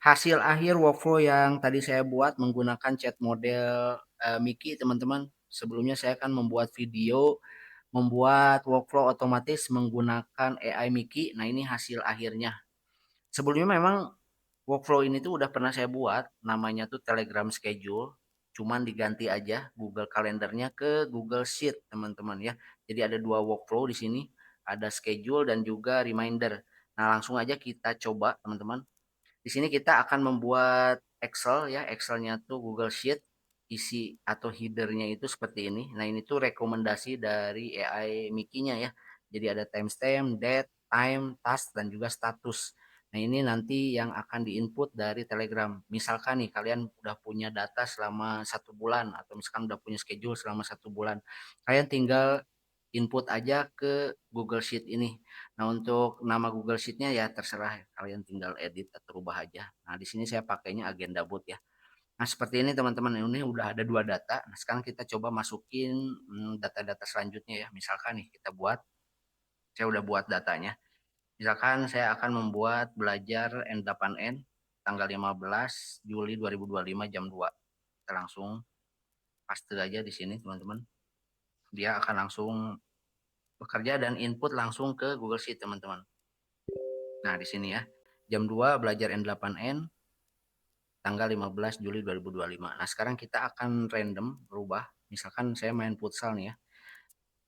Hasil akhir workflow yang tadi saya buat menggunakan chat model Miki, teman-teman. Sebelumnya saya akan membuat video, membuat workflow otomatis menggunakan AI Miki. Nah, ini hasil akhirnya. Sebelumnya memang workflow ini tuh udah pernah saya buat, namanya tuh Telegram Schedule. Cuman diganti aja Google Kalendernya ke Google Sheet, teman-teman ya. Jadi ada dua workflow di sini, ada schedule dan juga reminder. Nah, langsung aja kita coba, teman-teman. Di sini kita akan membuat Excel ya, Excelnya tuh Google Sheet, isi atau headernya itu seperti ini. Nah, ini tuh rekomendasi dari AI Mickey-nya ya. Jadi ada timestamp, date, time, task, dan juga status. Nah, ini nanti yang akan diinput dari Telegram. Misalkan nih kalian udah punya data selama 1 bulan atau misalkan udah punya schedule selama 1 bulan. Kalian tinggal input aja ke Google Sheet ini. Nah, untuk nama Google Sheet-nya ya terserah kalian tinggal edit atau rubah aja. Nah, di sini saya pakainya agenda boot ya. Nah, seperti ini teman-teman. Ini udah ada dua data. Nah, sekarang kita coba masukin data-data selanjutnya ya. Misalkan nih saya udah buat datanya. Misalkan saya akan membuat belajar N8N tanggal 15 Juli 2025 jam 2. Kita langsung paste aja di sini teman-teman. Dia akan langsung bekerja dan input langsung ke Google Sheet teman-teman. Nah, di sini ya. Jam 2 belajar N8N tanggal 15 Juli 2025. Nah, sekarang kita akan random berubah. Misalkan saya main futsal nih ya.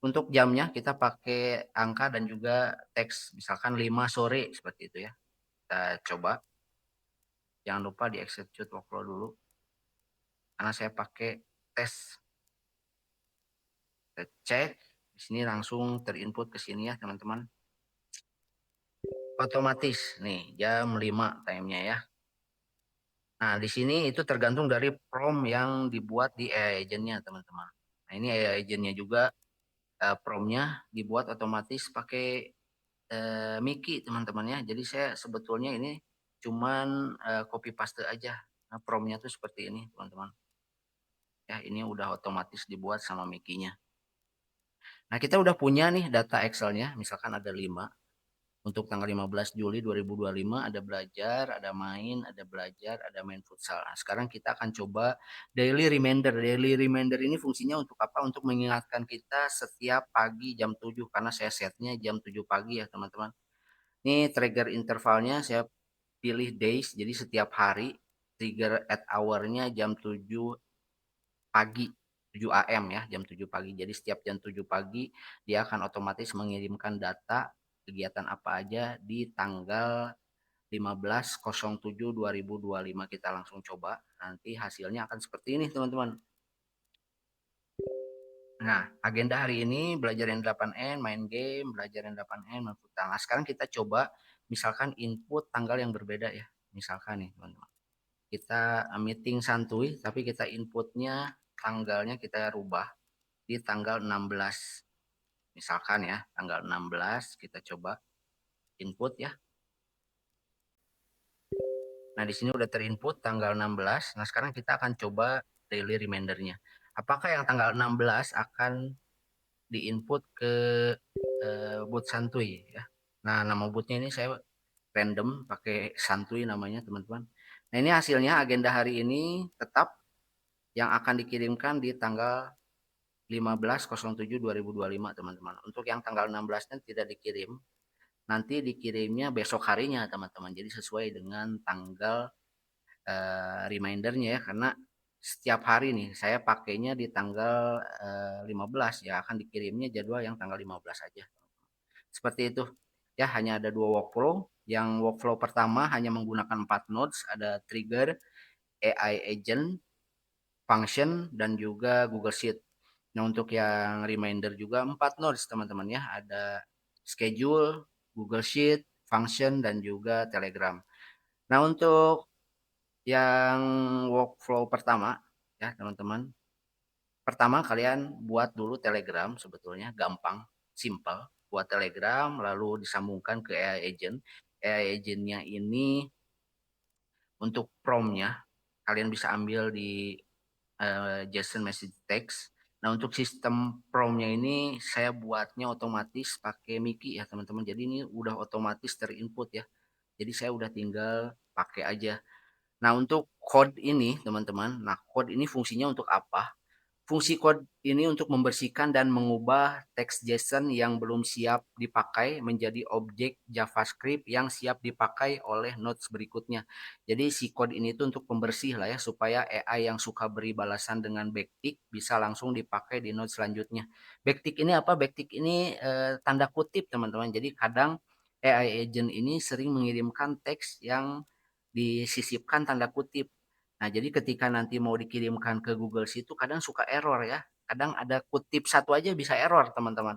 Untuk jamnya kita pakai angka dan juga teks. Misalkan 5 sore seperti itu ya. Kita coba. Jangan lupa di execute workflow dulu. Karena saya pakai tes. Kita cek. Di sini langsung terinput ke sini ya teman-teman. Otomatis nih jam 5 time-nya ya. Nah, di sini itu tergantung dari prompt yang dibuat di AI agent-nya, teman-teman. Nah, ini AI agent-nya juga prompt-nya dibuat otomatis pakai Miki, teman-teman ya. Jadi saya sebetulnya ini cuman copy paste aja. Nah, prompt-nya tuh seperti ini, teman-teman. Ya, ini udah otomatis dibuat sama Miki-nya. Nah, kita udah punya nih data Excel-nya, misalkan ada 5. Untuk tanggal 15 Juli 2025 ada belajar, ada main, ada belajar, ada main futsal. Nah, sekarang kita akan coba daily reminder. Daily reminder ini fungsinya untuk apa? Untuk mengingatkan kita setiap pagi jam 7 karena saya setnya jam 7 pagi ya, teman-teman. Ini trigger intervalnya saya pilih days, jadi setiap hari trigger at hour-nya jam 7 pagi. 7 AM ya, jam 7 pagi. Jadi setiap jam 7 pagi dia akan otomatis mengirimkan data kegiatan apa aja di tanggal 15.07.2025. Kita langsung coba. Nanti hasilnya akan seperti ini, teman-teman. Nah, agenda hari ini belajar yang 8N, main game, belajar yang 8N, main futsal. Nah, sekarang kita coba misalkan input tanggal yang berbeda ya. Misalkan nih, teman-teman. Kita meeting santuy, tapi kita inputnya tanggalnya kita rubah di tanggal 16. Misalkan ya, tanggal 16 kita coba input ya. Nah, di sini udah terinput tanggal 16. Nah, sekarang kita akan coba daily reminder-nya. Apakah yang tanggal 16 akan diinput ke boot santuy ya. Nah, nama bootnya ini saya random pakai santuy namanya, teman-teman. Nah, ini hasilnya agenda hari ini tetap yang akan dikirimkan di tanggal 15.07.2025, teman-teman. Untuk yang tanggal 16-nya tidak dikirim, nanti dikirimnya besok harinya, teman-teman. Jadi sesuai dengan tanggal remindernya ya, karena setiap hari nih saya pakainya di tanggal 15 ya, akan dikirimnya jadwal yang tanggal 15 aja. Seperti itu. Ya, hanya ada dua workflow. Yang workflow pertama hanya menggunakan 4 nodes, ada trigger, AI agent, function, dan juga Google Sheet. Nah, untuk yang reminder juga 4 nodes, teman-teman ya. Ada schedule, Google Sheet, function, dan juga Telegram. Nah, untuk yang workflow pertama, ya teman-teman. Pertama kalian buat dulu Telegram, sebetulnya gampang, simple. Buat Telegram, lalu disambungkan ke AI Agent. AI Agent-nya ini untuk prompt-nya, kalian bisa ambil di JSON Message Text. Nah, untuk sistem prompt-nya ini saya buatnya otomatis pakai Miki ya teman-teman. Jadi ini udah otomatis terinput ya. Jadi saya udah tinggal pakai aja. Nah, untuk code ini teman-teman, nah code ini fungsinya untuk apa? Fungsi code ini untuk membersihkan dan mengubah teks JSON yang belum siap dipakai menjadi objek JavaScript yang siap dipakai oleh nodes berikutnya. Jadi si code ini tuh untuk pembersih lah ya, supaya AI yang suka beri balasan dengan backtick bisa langsung dipakai di node selanjutnya. Backtick ini apa? Backtick ini tanda kutip teman-teman. Jadi kadang AI agent ini sering mengirimkan teks yang disisipkan tanda kutip. Nah, jadi ketika nanti mau dikirimkan ke Google Sheet itu kadang suka error ya. Kadang ada kutip satu aja bisa error, teman-teman.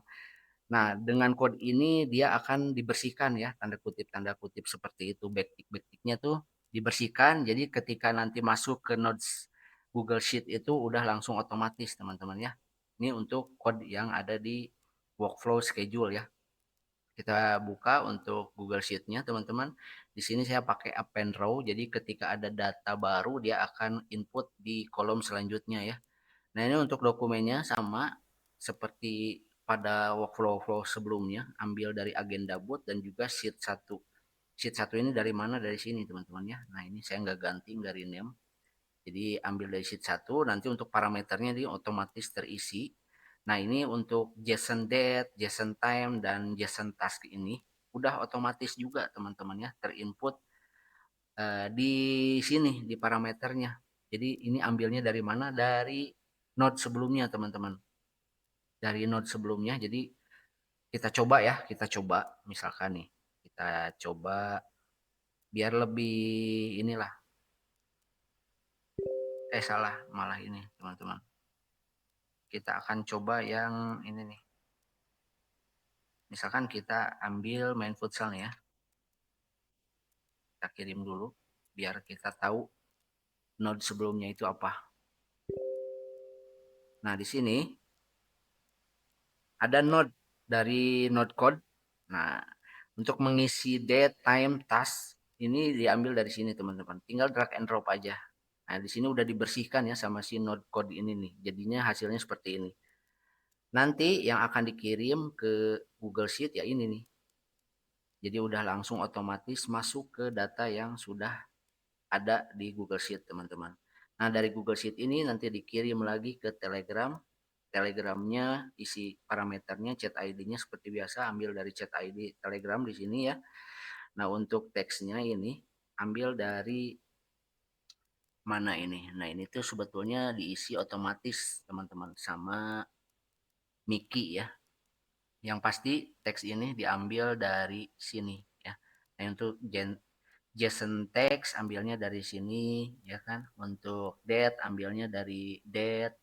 Nah, dengan code ini dia akan dibersihkan ya, tanda kutip seperti itu. Backtick-backticknya tuh dibersihkan. Jadi ketika nanti masuk ke notes Google Sheet itu udah langsung otomatis, teman-teman ya. Ini untuk code yang ada di workflow schedule ya. Kita buka untuk Google Sheet-nya, teman-teman. Di sini saya pakai append row, jadi ketika ada data baru dia akan input di kolom selanjutnya ya. Nah, ini untuk dokumennya sama seperti pada workflow sebelumnya, ambil dari agenda boot dan juga sheet satu. Sheet satu ini dari mana? Dari sini, teman-teman ya. Nah, ini saya nggak ganti, nggak rename. Jadi ambil dari sheet satu, nanti untuk parameternya dia otomatis terisi. Nah, ini untuk JSON date, JSON time, dan JSON task ini udah otomatis juga teman-teman ya, terinput di sini di parameternya. Jadi ini ambilnya dari mana? Dari node sebelumnya teman-teman. Dari node sebelumnya. Jadi kita coba ya, kita coba misalkan nih, kita coba biar lebih inilah, salah malah ini teman-teman. Kita akan coba yang ini nih. Misalkan kita ambil main futsal nih ya, kita kirim dulu biar kita tahu node sebelumnya itu apa. Nah, di sini ada node dari node code. Nah, untuk mengisi date, time, task ini diambil dari sini teman-teman. Tinggal drag and drop aja. Nah, di sini udah dibersihkan ya sama si node code ini nih. Jadinya hasilnya seperti ini. Nanti yang akan dikirim ke Google Sheet ya ini nih. Jadi udah langsung otomatis masuk ke data yang sudah ada di Google Sheet, teman-teman. Nah, dari Google Sheet ini nanti dikirim lagi ke Telegram. Telegramnya isi parameternya chat ID-nya seperti biasa, ambil dari chat ID Telegram di sini ya. Nah, untuk teksnya ini ambil dari mana ini? Nah, ini tuh sebetulnya diisi otomatis, teman-teman, sama Miki ya. Yang pasti teks ini diambil dari sini ya. Nah, untuk JSON text ambilnya dari sini ya kan. Untuk date ambilnya dari date.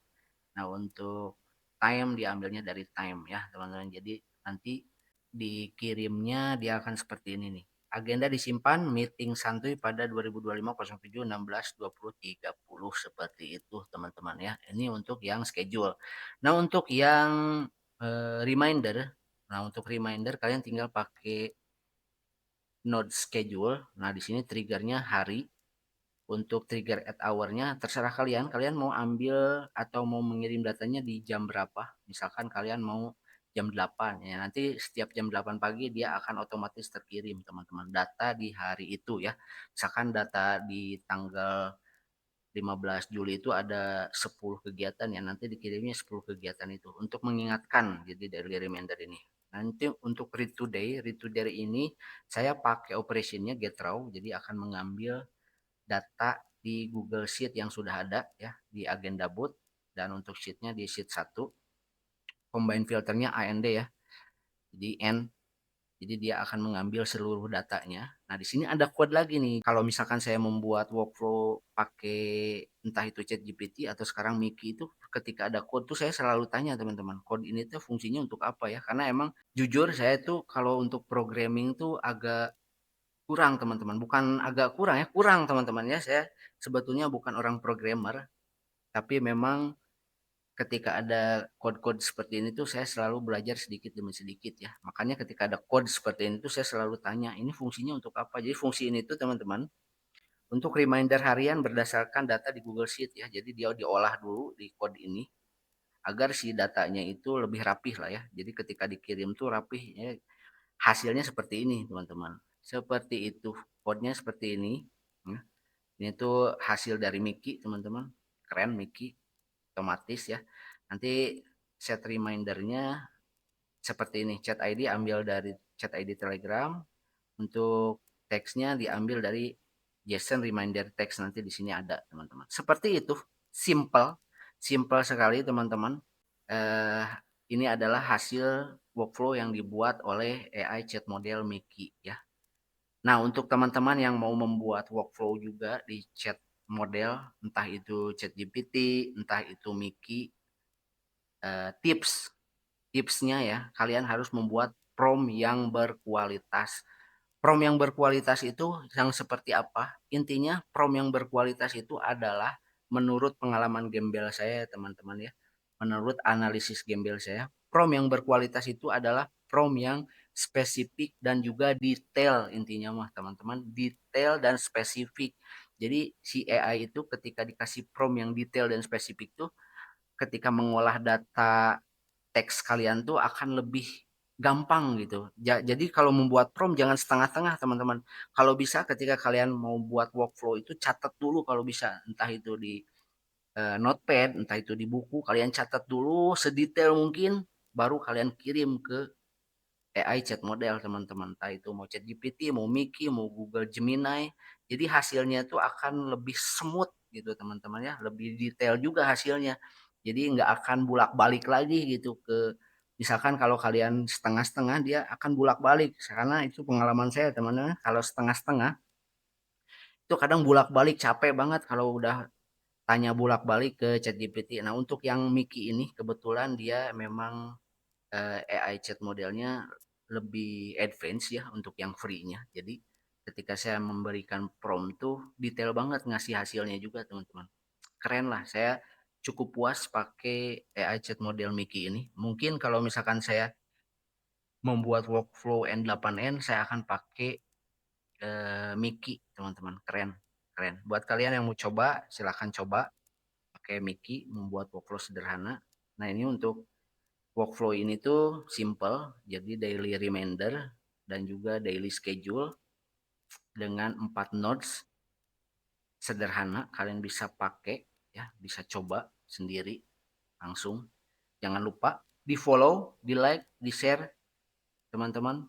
Nah, untuk time diambilnya dari time ya, teman-teman. Jadi nanti dikirimnya dia akan seperti ini nih. Agenda disimpan meeting santuy pada 2025-07-16-20-30 seperti itu, teman-teman ya. Ini untuk yang schedule. Nah, untuk yang reminder, nah untuk reminder kalian tinggal pakai node schedule. Nah, di sini triggernya hari. Untuk trigger at hour-nya terserah kalian. Kalian mau ambil atau mau mengirim datanya di jam berapa. Misalkan kalian mau jam 8 ya. Nanti setiap jam 8 pagi dia akan otomatis terkirim teman-teman data di hari itu ya. Misalkan data di tanggal 15 Juli itu ada 10 kegiatan ya. Nanti dikirimnya 10 kegiatan itu untuk mengingatkan jadi dari reminder ini. Nanti untuk read today ini saya pakai operationnya get raw, jadi akan mengambil data di Google Sheet yang sudah ada ya di agenda boot, dan untuk sheetnya di sheet satu, combine filternya AND ya, jadi N, jadi dia akan mengambil seluruh datanya. Nah, di sini ada code lagi nih. Kalau misalkan saya membuat workflow pakai entah itu ChatGPT atau sekarang Miki itu, ketika ada code tuh saya selalu tanya teman-teman, code ini tuh fungsinya untuk apa ya? Karena emang jujur saya tuh kalau untuk programming tuh agak kurang teman-teman, bukan agak kurang ya, kurang teman-teman ya. Saya sebetulnya bukan orang programmer, tapi memang ketika ada code-code seperti ini tuh saya selalu belajar sedikit demi sedikit ya. Makanya ketika ada code seperti ini tuh saya selalu tanya, ini fungsinya untuk apa? Jadi fungsi ini tuh teman-teman untuk reminder harian berdasarkan data di Google Sheet ya. Jadi dia diolah dulu di code ini agar si datanya itu lebih rapih lah ya. Jadi ketika dikirim tuh rapih ya. Hasilnya seperti ini teman-teman. Seperti itu. Code-nya seperti ini. Ya. Ini tuh hasil dari Mickey, teman-teman. Keren Mickey, otomatis ya. Nanti set reminder-nya seperti ini. Chat ID ambil dari Chat ID Telegram. Untuk teksnya diambil dari JSON reminder text, nanti di sini ada, teman-teman. Seperti itu, simple, simple sekali, teman-teman. Eh, ini adalah hasil workflow yang dibuat oleh AI chat model Mickey ya. Nah, untuk teman-teman yang mau membuat workflow juga di chat model, entah itu ChatGPT, entah itu Mickey, tipsnya ya, kalian harus membuat prompt yang berkualitas. Prompt yang berkualitas itu yang seperti apa? Intinya prompt yang berkualitas itu adalah menurut pengalaman gembel saya, teman-teman ya. Menurut analisis gembel saya, prompt yang berkualitas itu adalah prompt yang spesifik dan juga detail, intinya mah teman-teman, detail dan spesifik. Jadi si AI itu ketika dikasih prompt yang detail dan spesifik tuh, ketika mengolah data teks kalian tuh akan lebih gampang gitu. Jadi kalau membuat prompt jangan setengah-tengah, teman-teman. Kalau bisa ketika kalian mau buat workflow itu catat dulu kalau bisa, entah itu di notepad, entah itu di buku, kalian catat dulu sedetail mungkin, baru kalian kirim ke AI chat model, teman-teman. Entah itu mau chat GPT, mau Mickey, mau Google Gemini. Jadi hasilnya itu akan lebih smooth gitu, teman-teman ya. Lebih detail juga hasilnya. Jadi nggak akan bulak-balik lagi gitu ke, misalkan kalau kalian setengah-setengah dia akan bulak-balik. Karena itu pengalaman saya, teman-teman. Kalau setengah-setengah itu kadang bulak-balik, capek banget kalau udah tanya bulak-balik ke ChatGPT. Nah, untuk yang Mickey ini kebetulan dia memang AI chat modelnya lebih advance ya untuk yang free-nya. Jadi ketika saya memberikan prompt tuh detail banget ngasih hasilnya juga, teman-teman. Keren lah, saya cukup puas pakai AI chat model Mickey ini. Mungkin kalau misalkan saya membuat workflow N8N, saya akan pakai Mickey, teman-teman. Keren, keren. Buat kalian yang mau coba, silahkan coba pakai Mickey membuat workflow sederhana. Nah, ini untuk workflow ini tuh simple, jadi daily reminder dan juga daily schedule dengan 4 nodes sederhana. Kalian bisa pakai ya, bisa coba sendiri langsung. Jangan lupa di follow, di like, di share, teman-teman.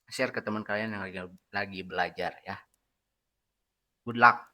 Share ke teman kalian yang lagi belajar ya. Good luck.